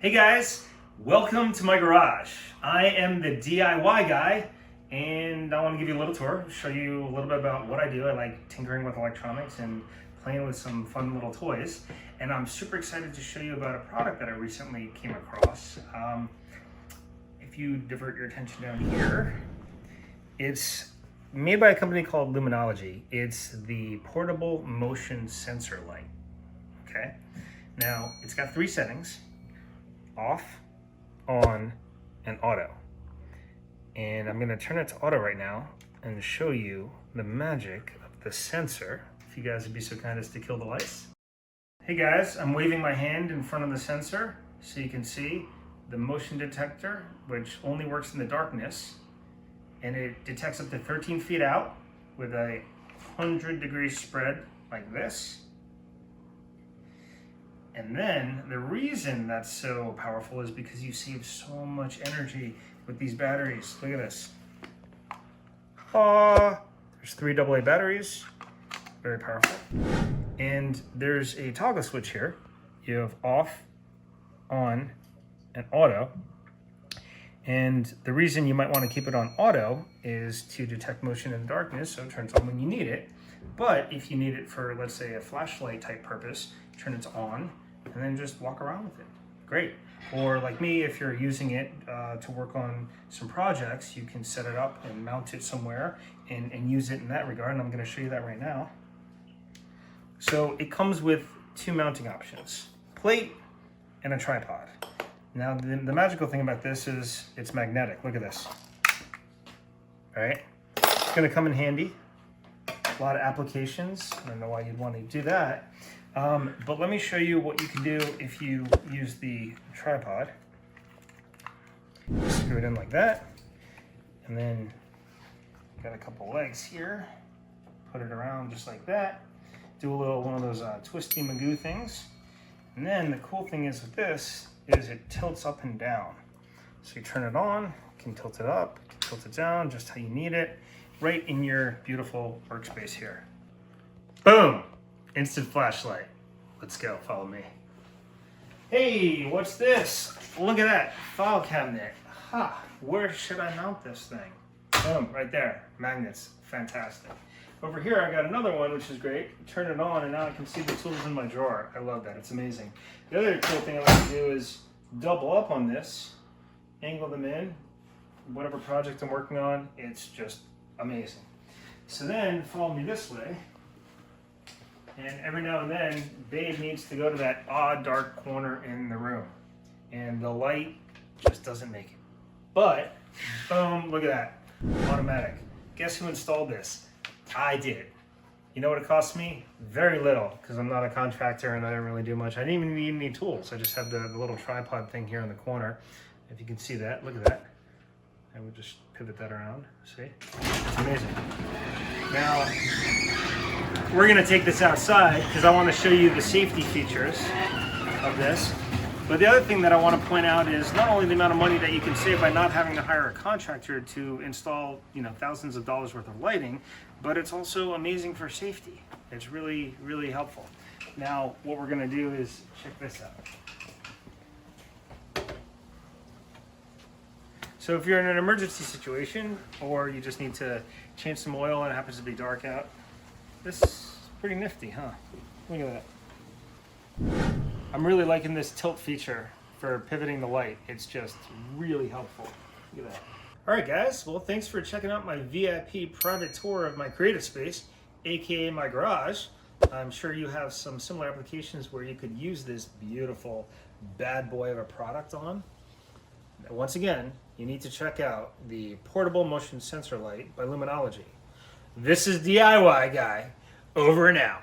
Hey guys, welcome to my garage. I am the DIY guy and I want to give you a little tour, show you a little bit about what I do. I like tinkering with electronics and playing with some fun little toys. And I'm super excited to show you about a product that I recently came across. If you divert your attention down here, it's made by a company called Lumenology. It's the portable motion sensor light. Okay, now it's got 3 settings: off, on, and auto. And I'm gonna turn it to auto right now and show you the magic of the sensor. If you guys would be so kind as to kill the lights. Hey guys, I'm waving my hand in front of the sensor so you can see the motion detector, which only works in the darkness. And it detects up to 13 feet out with a 100-degree spread like this. And then the reason that's so powerful is because you save so much energy with these batteries. Look at this. There's 3 AA batteries, very powerful. And there's a toggle switch here. You have off, on, and auto. And the reason you might want to keep it on auto is to detect motion in the darkness, so it turns on when you need it. But if you need it for, let's say, a flashlight type purpose, turn it to on, and then just walk around with it. Great. Or like me, if you're using it to work on some projects, you can set it up and mount it somewhere and use it in that regard. And I'm going to show you that right now. So it comes with 2 mounting options: plate and a tripod. Now the magical thing about this is it's magnetic. Look at this. All right, it's going to come in handy. A lot of applications. I don't know why you'd want to do that. But let me show you what you can do if you use the tripod. Screw it in like that. And then got a couple legs here. Put it around just like that. Do a little one of those twisty magoo things. And then the cool thing is with this is it tilts up and down. So you turn it on, you can tilt it up, you can tilt it down, just how you need it, right in your beautiful workspace here. Boom! Instant flashlight. Let's go, follow me. Hey, what's this? Look at that, file cabinet. Ha, where should I mount this thing? Boom, right there, magnets, fantastic. Over here, I got another one, which is great. Turn it on, and now I can see the tools in my drawer. I love that, it's amazing. The other cool thing I like to do is double up on this, angle them in, whatever project I'm working on, it's just amazing. So then, follow me this way, and every now and then, Babe needs to go to that odd dark corner in the room, and the light just doesn't make it. But, boom, look at that, automatic. Guess who installed this? I did. You know what it cost me? Very little, because I'm not a contractor and I don't really do much. I didn't even need any tools. I just have the little tripod thing here in the corner. If you can see that, look at that. I would just pivot that around, see? It's amazing. Now, we're gonna take this outside because I wanna show you the safety features of this. But the other thing that I want to point out is not only the amount of money that you can save by not having to hire a contractor to install, thousands of dollars worth of lighting, but it's also amazing for safety. It's really, really helpful. Now, what we're going to do is check this out. So if you're in an emergency situation or you just need to change some oil and it happens to be dark out, this is pretty nifty, huh? Look at that. I'm really liking this tilt feature for pivoting the light. It's just really helpful. Look at that. All right, guys. Well, thanks for checking out my VIP private tour of my creative space, aka my garage. I'm sure you have some similar applications where you could use this beautiful bad boy of a product on. Now, once again, you need to check out the portable motion sensor light by Lumenology. This is DIY Guy, over and out.